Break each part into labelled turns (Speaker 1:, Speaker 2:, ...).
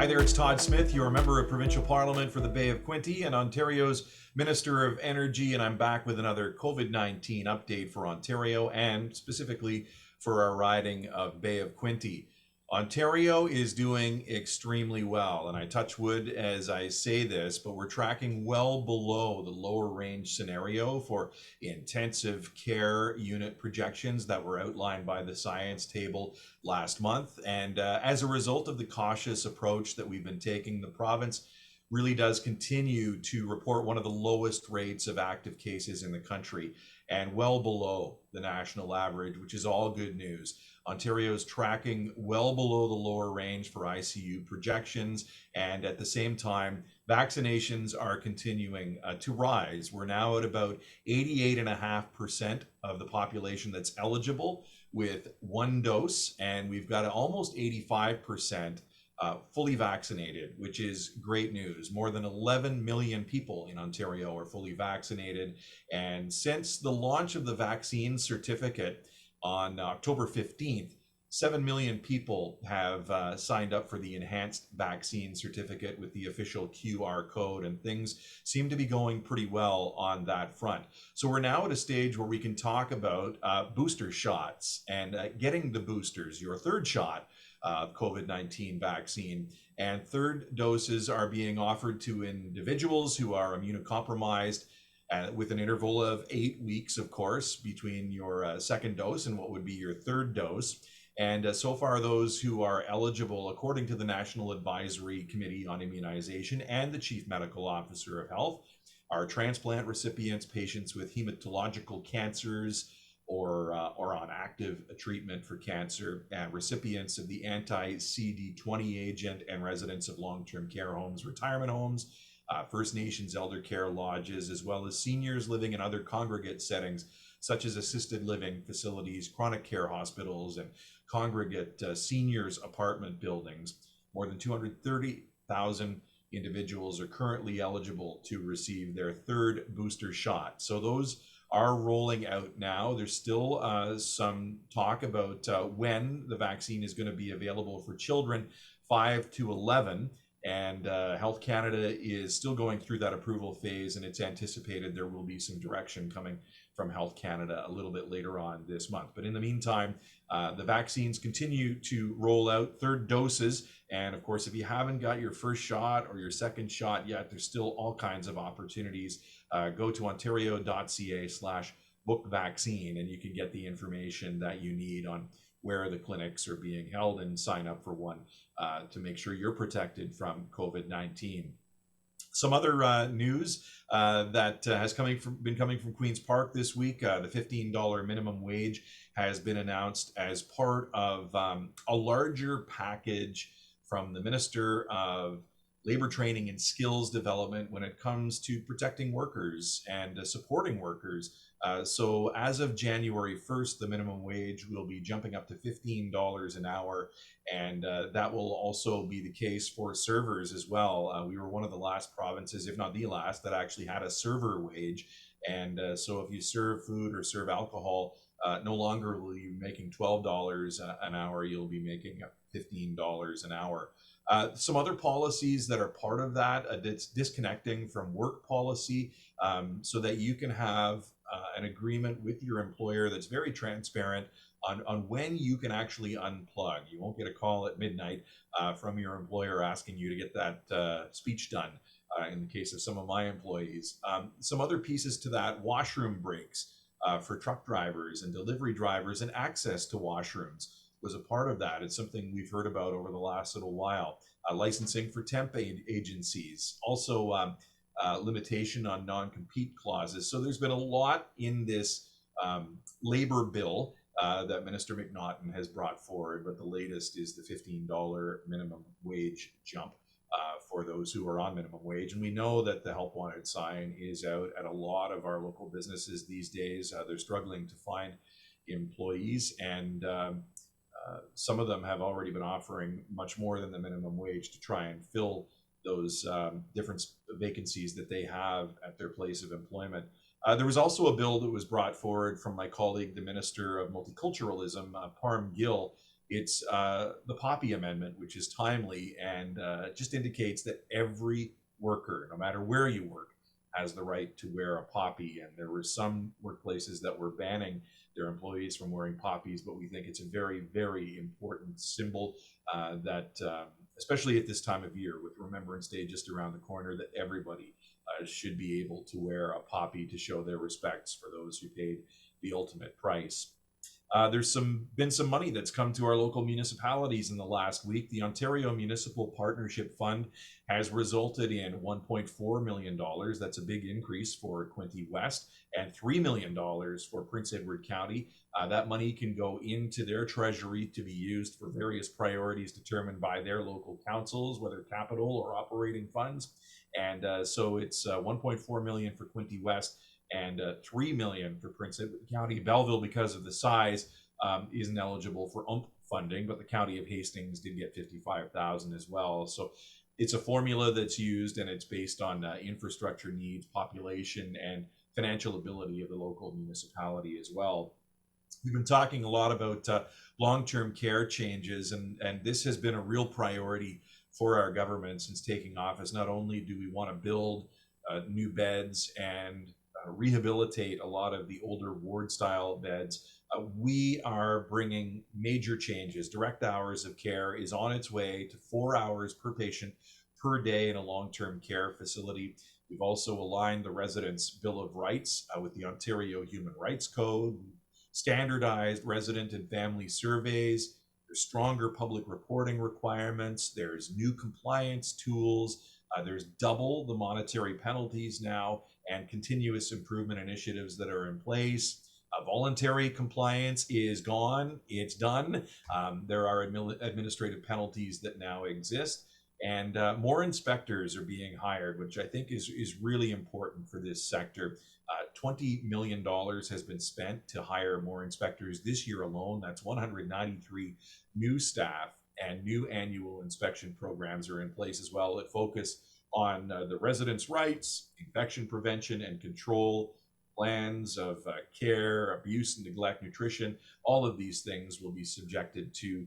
Speaker 1: Hi there, it's Todd Smith, your member of Provincial Parliament for the Bay of Quinte and Ontario's Minister of Energy, and I'm back with another COVID-19 update for Ontario and specifically for our riding of Bay of Quinte. Ontario is doing extremely well, and I touch wood as I say this, but we're tracking well below the lower range scenario for intensive care unit projections that were outlined by the science table last month. And as a result of the cautious approach that we've been taking, the province really does continue to report one of the lowest rates of active cases in the country and well below the national average, which is all good news. Ontario is tracking well below the lower range for ICU projections, and at the same time, vaccinations are continuing to rise. We're now at about 88.5% of the population that's eligible with one dose, and we've got almost 85% fully vaccinated, which is great news. More than 11 million people in Ontario are fully vaccinated, and since the launch of the vaccine certificate on October 15th, 7 million people have signed up for the enhanced vaccine certificate with the official QR code, and things seem to be going pretty well on that front. So we're now at a stage where we can talk about booster shots and getting the boosters, your third shot of COVID-19 vaccine. And third doses are being offered to individuals who are immunocompromised with an interval of 8 weeks, of course, between your second dose and what would be your third dose. And so far, those who are eligible, according to the National Advisory Committee on Immunization and the Chief Medical Officer of Health, are transplant recipients, patients with hematological cancers, or on active treatment for cancer, and recipients of the anti-CD20 agent, and residents of long-term care homes, retirement homes, First Nations elder care lodges, as well as seniors living in other congregate settings, such as assisted living facilities, chronic care hospitals, and congregate seniors apartment buildings. More than 230,000 individuals are currently eligible to receive their third booster shot. So those are rolling out now. There's still some talk about when the vaccine is going to be available for children 5 to 11. And Health Canada is still going through that approval phase, and it's anticipated there will be some direction coming from Health Canada a little bit later on this month. But in the meantime, the vaccines continue to roll out, third doses. And of course, if you haven't got your first shot or your second shot yet, there's still all kinds of opportunities. Go to ontario.ca/book vaccine, and you can get the information that you need on where the clinics are being held and sign up for one to make sure you're protected from COVID-19. Some other news that has been coming from Queen's Park this week. The $15 minimum wage has been announced as part of a larger package from the Minister of Labor Training and Skills Development when it comes to protecting workers and supporting workers. So as of January 1st, the minimum wage will be jumping up to $15 an hour, and that will also be the case for servers as well. We were one of the last provinces, if not the last, that actually had a server wage. And so if you serve food or serve alcohol, no longer will you be making $12 an hour, you'll be making $15 an hour. Some other policies that are part of that, it's disconnecting from work policy so that you can have an agreement with your employer that's very transparent on when you can actually unplug. You won't get a call at midnight from your employer asking you to get that speech done in the case of some of my employees. Some other pieces to that: washroom breaks for truck drivers and delivery drivers, and access to washrooms was a part of that. It's something we've heard about over the last little while. Licensing for temp agencies, also limitation on non-compete clauses. So there's been a lot in this labor bill that Minister McNaughton has brought forward, but the latest is the $15 minimum wage jump for those who are on minimum wage. And we know that the Help Wanted sign is out at a lot of our local businesses these days. They're struggling to find employees, and some of them have already been offering much more than the minimum wage to try and fill those different vacancies that they have at their place of employment. There was also a bill that was brought forward from my colleague, the Minister of Multiculturalism, Parm Gill, It's the Poppy Amendment, which is timely and just indicates that every worker, no matter where you work, has the right to wear a poppy. And there were some workplaces that were banning their employees from wearing poppies, but we think it's a very, very important symbol that, especially at this time of year with Remembrance Day just around the corner, that everybody should be able to wear a poppy to show their respects for those who paid the ultimate price. There's been some money that's come to our local municipalities in the last week. The Ontario Municipal Partnership Fund has resulted in $1.4 million. That's a big increase for Quinte West, and $3 million for Prince Edward County. That money can go into their treasury to be used for various priorities determined by their local councils, whether capital or operating funds. And so it's $1.4 million for Quinte West and $3 million for Prince Edward County. Belleville, because of the size, isn't eligible for funding, but the County of Hastings did get $55,000 as well. So it's a formula that's used, and it's based on infrastructure needs, population, and financial ability of the local municipality as well. We've been talking a lot about long-term care changes, and this has been a real priority for our government since taking office. Not only do we want to build new beds and rehabilitate a lot of the older ward style beds, we are bringing major changes. Direct hours of care is on its way to 4 hours per patient per day in a long-term care facility. We've also aligned the residents' Bill of Rights with the Ontario Human Rights Code, standardized resident and family surveys. There's stronger public reporting requirements. There's new compliance tools. There's double the monetary penalties now, and continuous improvement initiatives that are in place. Voluntary compliance is gone. It's done. There are administrative penalties that now exist, and more inspectors are being hired, which I think is really important for this sector. $20 million has been spent to hire more inspectors this year alone. That's 193 new staff, and new annual inspection programs are in place as well that focus on the residents' rights, infection prevention and control, plans of care, abuse and neglect, nutrition. All of these things will be subjected to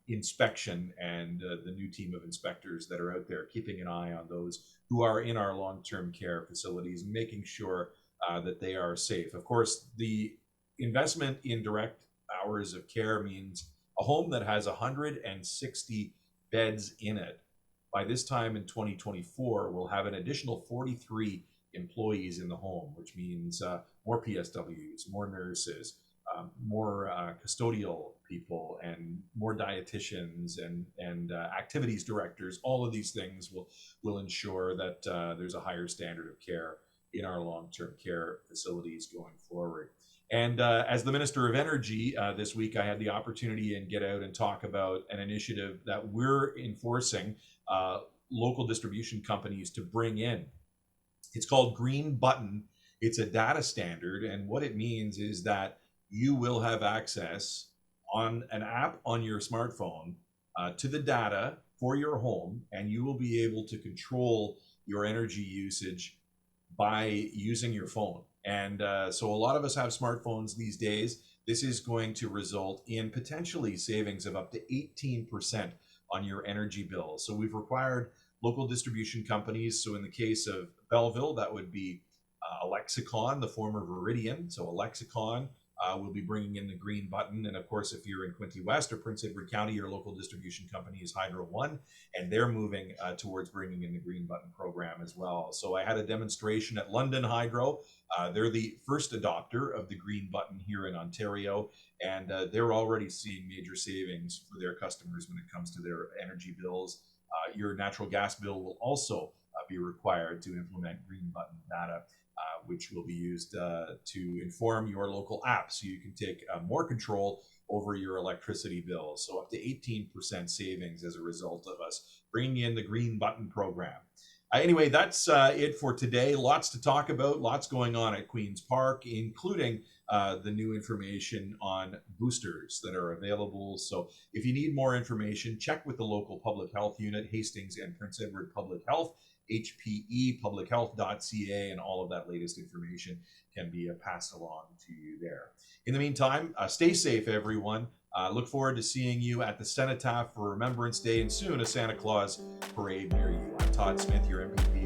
Speaker 1: inspection, and the new team of inspectors that are out there keeping an eye on those who are in our long-term care facilities, making sure that they are safe. Of course, the investment in direct hours of care means a home that has 160 beds in it. By this time in 2024, we'll have an additional 43 employees in the home, which means more PSWs, more nurses, more custodial people, and more dietitians and activities directors. All of these things will ensure that there's a higher standard of care in our long-term care facilities going forward. And as the Minister of Energy this week, I had the opportunity to get out and talk about an initiative that we're enforcing local distribution companies to bring in. It's called Green Button. It's a data standard, and what it means is that you will have access on an app on your smartphone to the data for your home, and you will be able to control your energy usage by using your phone. And so a lot of us have smartphones these days. This is going to result in potentially savings of up to 18% on your energy bill. So we've required local distribution companies. So in the case of Belleville, that would be Alexicon, the former Viridian. So Alexicon will be bringing in the Green Button. And of course, if you're in Quinte West or Prince Edward County, your local distribution company is Hydro One, and they're moving towards bringing in the Green Button program as well. So I had a demonstration at London Hydro. They're the first adopter of the Green Button here in Ontario, and they're already seeing major savings for their customers when it comes to their energy bills. Your natural gas bill will also be required to implement Green Button data, which will be used to inform your local app, so you can take more control over your electricity bill. So up to 18% savings as a result of us bringing in the Green Button program. Anyway, that's it for today. Lots to talk about, lots going on at Queen's Park, including the new information on boosters that are available. So if you need more information, check with the local public health unit, Hastings and Prince Edward Public Health, hpepublichealth.ca, and all of that latest information can be passed along to you there. In the meantime, stay safe, everyone. Look forward to seeing you at the Cenotaph for Remembrance Day and soon a Santa Claus parade near you. I'm Todd Smith, your MPP